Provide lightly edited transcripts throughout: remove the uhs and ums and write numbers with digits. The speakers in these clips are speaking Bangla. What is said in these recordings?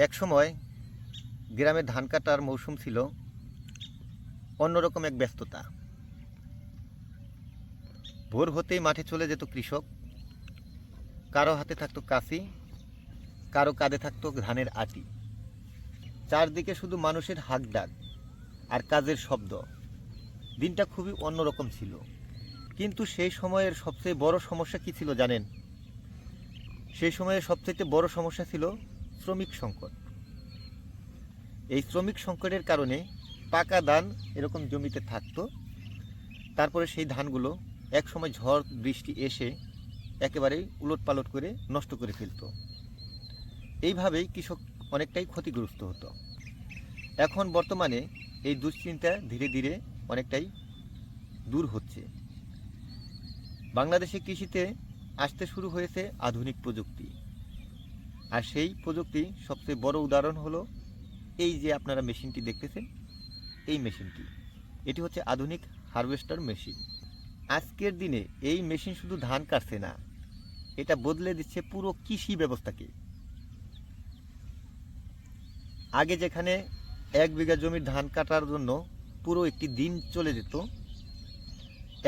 এক সময় গ্রামে ধান কাটার মৌসুম ছিল অন্যরকম এক ব্যস্ততা। ভোর হতেই মাঠে চলে যেত কৃষক। কারো হাতে থাকতো কাঁচি, কারো কাঁধে থাকতো ধানের আটি। চারদিকে শুধু মানুষের হাঁক ডাক আর কাজের শব্দ। দিনটা খুবই অন্যরকম ছিল। কিন্তু সেই সময়ের সবচেয়ে বড় সমস্যা কী ছিল জানেন? সেই সময়ের সবচেয়ে বড় সমস্যা ছিল শ্রমিক সংকট। এই শ্রমিক সংকটের কারণে পাকা ধান এরকম জমিতে থাকতো, তারপরে সেই ধানগুলো এক সময় ঝড় বৃষ্টি এসে একেবারেই উলটপালট করে নষ্ট করে ফেলত। এইভাবেই কৃষক অনেকটাই ক্ষতিগ্রস্ত হতো। এখন বর্তমানে এই দুশ্চিন্তা ধীরে ধীরে অনেকটাই দূর হচ্ছে। বাংলাদেশে কৃষিতে আসতে শুরু হয়েছে আধুনিক প্রযুক্তি। আর সেই প্রযুক্তি সবচেয়ে বড় উদাহরণ হলো এই যে আপনারা মেশিনটি দেখতেছেন, এই মেশিনটি। এটি হচ্ছে আধুনিক হারভেস্টার মেশিন। আজকের দিনে এই মেশিন শুধু ধান কাটছে না, এটা বদলে দিচ্ছে পুরো কৃষি ব্যবস্থাকে। আগে যেখানে 1 বিঘা জমির ধান কাটার জন্য পুরো একটি দিন চলে যেত,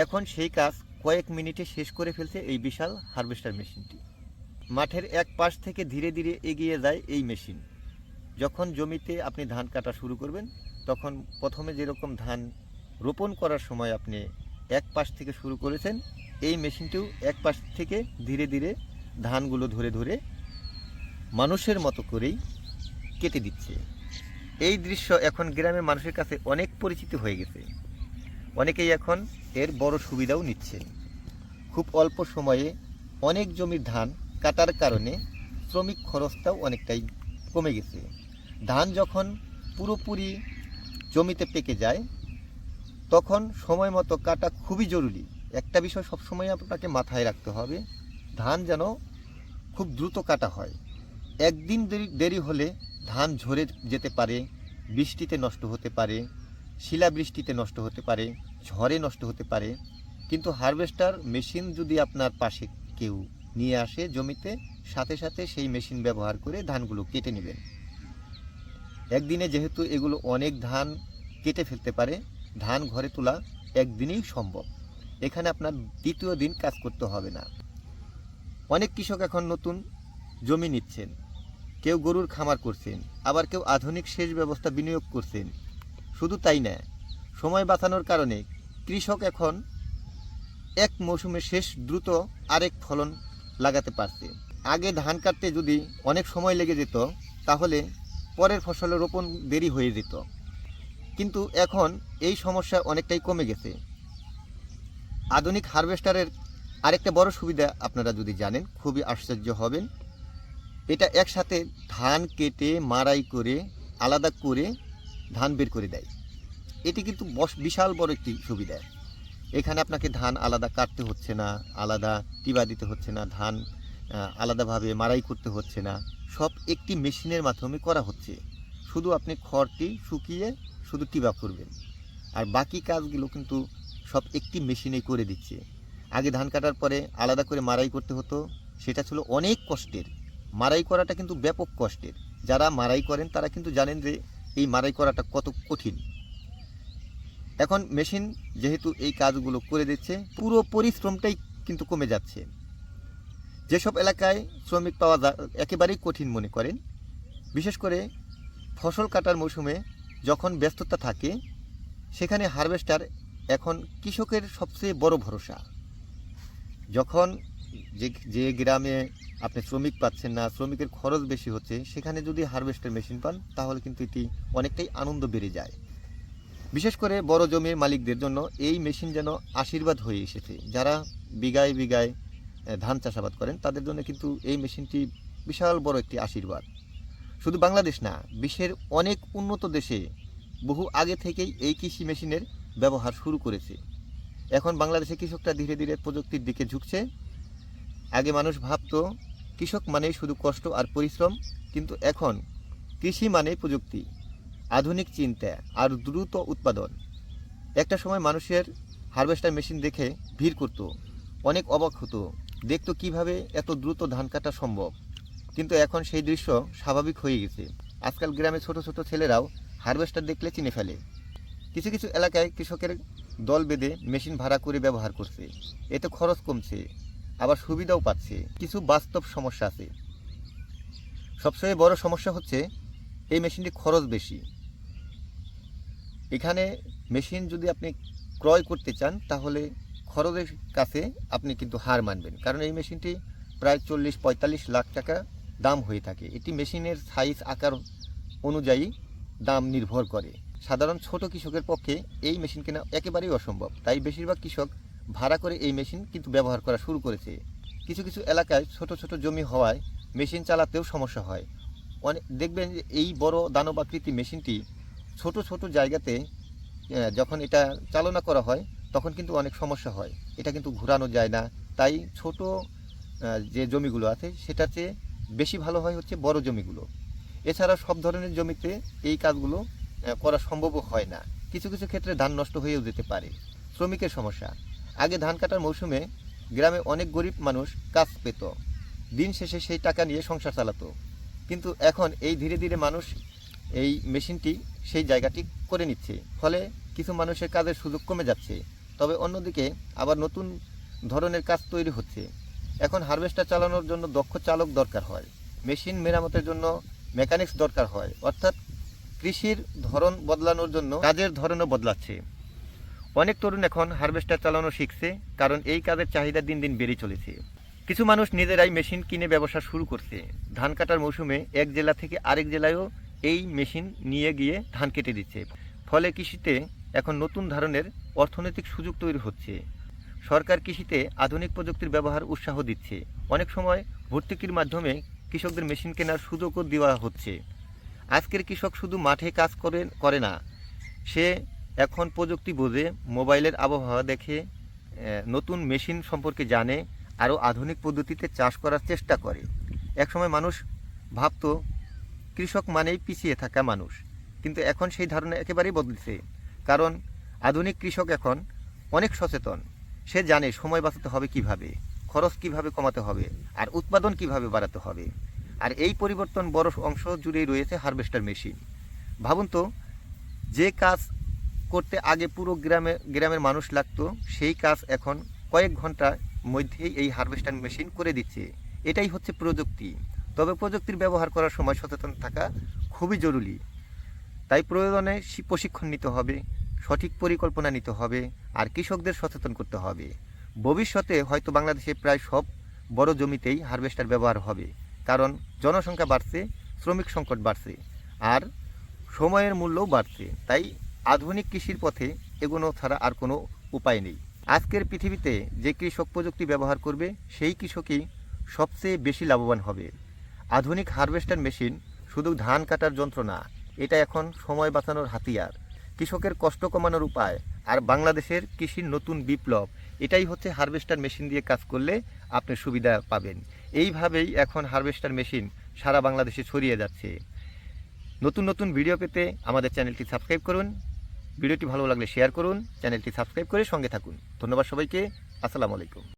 এখন সেই কাজ কয়েক মিনিটে শেষ করে ফেলছে এই বিশাল হারভেস্টার মেশিনটি। মাঠের এক পাশ থেকে ধীরে ধীরে এগিয়ে যায় এই মেশিন। যখন জমিতে আপনি ধান কাটা শুরু করবেন, তখন প্রথমে যেরকম ধান রোপণ করার সময় আপনি এক পাশ থেকে শুরু করেছেন, এই মেশিনটিও এক পাশ থেকে ধীরে ধীরে ধানগুলো ধরে ধরে মানুষের মতো করেই কেটে দিচ্ছে। এই দৃশ্য এখন গ্রামের মানুষের কাছে অনেক পরিচিত হয়ে গেছে। অনেকেই এখন এর বড় সুবিধাও নিচ্ছে। খুব অল্প সময়ে অনেক জমির ধান কাটার কারণে শ্রমিক খরচটাও অনেকটাই কমে গেছে। ধান যখন পুরোপুরি জমিতে পেকে যায়, তখন সময় মতো কাটা খুবই জরুরি। একটা বিষয় সবসময় আপনাকে মাথায় রাখতে হবে, ধান যেন খুব দ্রুত কাটা হয়। একদিন দেরি হলে ধান ঝরে যেতে পারে, বৃষ্টিতে নষ্ট হতে পারে, শিলাবৃষ্টিতে নষ্ট হতে পারে, ঝড়ে নষ্ট হতে পারে। কিন্তু হারভেস্টার মেশিন যদি আপনার পাশে কেউ নিয়ে আসে জমিতে, সাথে সাথে সেই মেশিন ব্যবহার করে ধানগুলো কেটে নেবেন। একদিনে যেহেতু এগুলো অনেক ধান কেটে ফেলতে পারে, ধান ঘরে তোলা একদিনেই সম্ভব। এখানে আপনার দ্বিতীয় দিন কাজ করতে হবে না। অনেক কৃষক এখন নতুন জমি নিচ্ছেন, কেউ গরুর খামার করছেন, আবার কেউ আধুনিক সেচ ব্যবস্থা বিনিয়োগ করছেন। শুধু তাই না, সময় বাঁচানোর কারণে কৃষক এখন এক মৌসুমে শেষ দ্রুত আরেক ফলন লাগাতে পারছে। আগে ধান কাটতে যদি অনেক সময় লেগে যেত, তাহলে পরের ফসলের রোপণ দেরি হয়ে যেত। কিন্তু এখন এই সমস্যা অনেকটাই কমে গেছে। আধুনিক হারভেস্টারের আরেকটা বড় সুবিধা আপনারা যদি জানেন, খুবই আশ্চর্য হবেন। এটা একসাথে ধান কেটে মাড়াই করে আলাদা করে ধান বের করে দেয়। এটি কিন্তু বিশাল বড় একটি সুবিধা। এখানে আপনাকে ধান আলাদা কাটতে হচ্ছে না, আলাদা টিবা দিতে হচ্ছে না, ধান আলাদাভাবে মাড়াই করতে হচ্ছে না। সব একটি মেশিনের মাধ্যমে করা হচ্ছে। শুধু আপনি খড়টি শুকিয়ে শুধু টিবা করবেন, আর বাকি কাজগুলো কিন্তু সব একটি মেশিনেই করে দিচ্ছে। আগে ধান কাটার পরে আলাদা করে মাড়াই করতে হতো, সেটা ছিল অনেক কষ্টের। মাড়াই করাটা কিন্তু ব্যাপক কষ্টের। যারা মাড়াই করেন তারা কিন্তু জানেন যে এই মাড়াই করাটা কত কঠিন। এখন মেশিন যেহেতু এই কাজগুলো করে দিচ্ছে, পুরো পরিশ্রমটাই কিন্তু কমে যাচ্ছে। যেসব এলাকায় শ্রমিক পাওয়া একেবারেই কঠিন মনে করেন, বিশেষ করে ফসল কাটার মৌসুমে যখন ব্যস্ততা থাকে, সেখানে হারভেস্টার এখন কৃষকের সবচেয়ে বড় ভরসা। যখন যে গ্রামে আপনি শ্রমিক পাচ্ছেন না, শ্রমিকের খরচ বেশি হচ্ছে, সেখানে যদি হারভেস্টার মেশিন পান, তাহলে কিন্তু এটি অনেকটাই আনন্দ বেড়ে যায়। বিশেষ করে বড় জমির মালিকদের জন্য এই মেশিন যেন আশীর্বাদ হয়ে এসেছে। যারা বিঘায় বিঘায় ধান চাষাবাদ করেন, তাদের জন্য কিন্তু এই মেশিনটি বিশাল বড় একটি আশীর্বাদ। শুধু বাংলাদেশ না, বিশ্বের অনেক উন্নত দেশে বহু আগে থেকেই এই কৃষি মেশিনের ব্যবহার শুরু করেছে। এখন বাংলাদেশে কৃষকরা ধীরে ধীরে প্রযুক্তির দিকে ঝুঁকছে। আগে মানুষ ভাবতো কৃষক মানেই শুধু কষ্ট আর পরিশ্রম, কিন্তু এখন কৃষি মানেই প্রযুক্তি, আধুনিক চিন্তা আর দ্রুত উৎপাদন। একটা সময় মানুষের হারভেস্টার মেশিন দেখে ভিড় করত, অনেক অবাক হতো, দেখতো কিভাবে এত দ্রুত ধান কাটা সম্ভব। কিন্তু এখন সেই দৃশ্য স্বাভাবিক হয়ে গেছে। আজকাল গ্রামে ছোট ছোট ছেলেরাও হারভেস্টার দেখলে চিনে ফেলে। কিছু কিছু এলাকায় কৃষকের দল বেঁধে মেশিন ভাড়া করে ব্যবহার করছে। এতে খরচ কমছে, আবার সুবিধাও পাচ্ছে। কিছু বাস্তব সমস্যা আছে। সবচেয়ে বড় সমস্যা হচ্ছে এই মেশিনটি খরচ বেশি। এখানে মেশিন যদি আপনি ক্রয় করতে চান তাহলে খরচের কাছে আপনি কিন্তু হার মানবেন, কারণ এই মেশিনটি প্রায় 40-45 লাখ টাকা দাম হয়ে থাকে। এটি মেশিনের সাইজ আকার অনুযায়ী দাম নির্ভর করে। সাধারণ ছোট কৃষকের পক্ষে এই মেশিন কেনা একেবারেই অসম্ভব, তাই বেশিরভাগ কৃষক ভাড়া করে এই মেশিন কিন্তু ব্যবহার করা শুরু করেছে। কিছু কিছু এলাকায় ছোট ছোট জমি হওয়ায় মেশিন চালাতেও সমস্যা হয়। দেখবেন যে এই বড় দানব আকৃতি মেশিনটি ছোট ছোট জায়গাতে যখন এটা চালনা করা হয় তখন কিন্তু অনেক সমস্যা হয়। এটা কিন্তু ঘোরানো যায় না। তাই ছোট যে জমিগুলো আছে সেটার চেয়ে বেশি ভালো হয় হচ্ছে বড় জমিগুলো। এছাড়া সব ধরনের জমিতে এই কাজগুলো করা সম্ভবও হয় না। কিছু কিছু ক্ষেত্রে ধান নষ্ট হয়েও যেতে পারে। শ্রমিকের সমস্যা। আগে ধান কাটার মৌসুমে গ্রামে অনেক গরিব মানুষ কাজ পেত, দিন শেষে সেই টাকা নিয়ে সংসার চালাতো। কিন্তু এখন এই ধীরে ধীরে মানুষ এই মেশিনটি সেই জায়গাটি করে নিচ্ছে, ফলে কিছু মানুষের কাজের সুযোগ কমে যাচ্ছে। তবে অন্যদিকে আবার নতুন ধরনের কাজ তৈরি হচ্ছে। এখন হারভেস্টার চালানোর জন্য দক্ষ চালক দরকার হয়, মেশিন মেরামতের জন্য মেকানিক্স দরকার হয়। অর্থাৎ কৃষির ধরন বদলানোর জন্য কাজের ধরনও বদলাচ্ছে। অনেক তরুণ এখন হারভেস্টার চালানো শিখছে, কারণ এই কাজের চাহিদা দিন দিন বেড়ে চলেছে। কিছু মানুষ নিজেরাই মেশিন কিনে ব্যবসা শুরু করছে। ধান কাটার মৌসুমে এক জেলা থেকে আরেক জেলায়ও এই মেশিন নিয়ে গিয়ে ধান কেটে দিচ্ছে। ফলে কৃষিতে এখন নতুন ধরনের অর্থনৈতিক সুযোগ তৈরি হচ্ছে। সরকার কৃষিতে আধুনিক প্রযুক্তির ব্যবহার উৎসাহ দিচ্ছে। অনেক সময় ভর্তুকির মাধ্যমে কৃষকদের মেশিন কেনার সুযোগও দেওয়া হচ্ছে। আজকের কৃষক শুধু মাঠে কাজ করে না, সে এখন প্রযুক্তি বোঝে, মোবাইলের আবহাওয়া দেখে, নতুন মেশিন সম্পর্কে জানে, আরও আধুনিক পদ্ধতিতে চাষ করার চেষ্টা করে। একসময় মানুষ ভাবতো কৃষক মানেই পিছিয়ে থাকা মানুষ, কিন্তু এখন সেই ধারণা একেবারেই বদলেছে। কারণ আধুনিক কৃষক এখন অনেক সচেতন। সে জানে সময় বাঁচাতে হবে কিভাবে, খরচ কিভাবে কমাতে হবে, আর উৎপাদন কিভাবে বাড়াতে হবে। আর এই পরিবর্তন বড় অংশ জুড়েই রয়েছে হারভেস্টার মেশিন। ভাবুন তো, যে কাজ করতে আগে পুরো গ্রামের মানুষ লাগতো, সেই কাজ এখন কয়েক ঘন্টার মধ্যেই এই হারভেস্টার মেশিন করে দিচ্ছে। এটাই হচ্ছে প্রযুক্তি। তবে প্রযুক্তির ব্যবহার করার সময় সচেতন থাকা খুবই জরুরি। তাই প্রয়োজনে প্রশিক্ষণ নিতে হবে, সঠিক পরিকল্পনা নিতে হবে, আর কৃষকদের সচেতন করতে হবে। ভবিষ্যতে হয়তো বাংলাদেশে প্রায় সব বড় জমিতেই হারভেস্টার ব্যবহার হবে, কারণ জনসংখ্যা বাড়ছে, শ্রমিক সংকট বাড়ছে, আর সময়ের মূল্যও বাড়ছে। তাই আধুনিক কৃষির পথে এগোনো ছাড়া আর কোনো উপায় নেই। আজকের পৃথিবীতে যে কৃষক প্রযুক্তি ব্যবহার করবে সেই কৃষকই সবচেয়ে বেশি লাভবান হবে। আধুনিক হারভেস্টার মেশিন শুধু ধান কাটার যন্ত্র না, এটা এখন সময় বাঁচানোর হাতিয়ার, কৃষকের কষ্ট কমানোর উপায়, আর বাংলাদেশের কৃষির নতুন বিপ্লব। এটাই হচ্ছে হারভেস্টার মেশিন দিয়ে কাজ করলে আপনি সুবিধা পাবেন। এইভাবেই এখন হারভেস্টার মেশিন সারা বাংলাদেশে ছড়িয়ে যাচ্ছে। নতুন নতুন ভিডিও পেতে আমাদের চ্যানেলটি সাবস্ক্রাইব করুন। ভিডিওটি ভালো লাগলে শেয়ার করুন, চ্যানেলটি সাবস্ক্রাইব করে সঙ্গে থাকুন। ধন্যবাদ সবাইকে। আসসালামু আলাইকুম।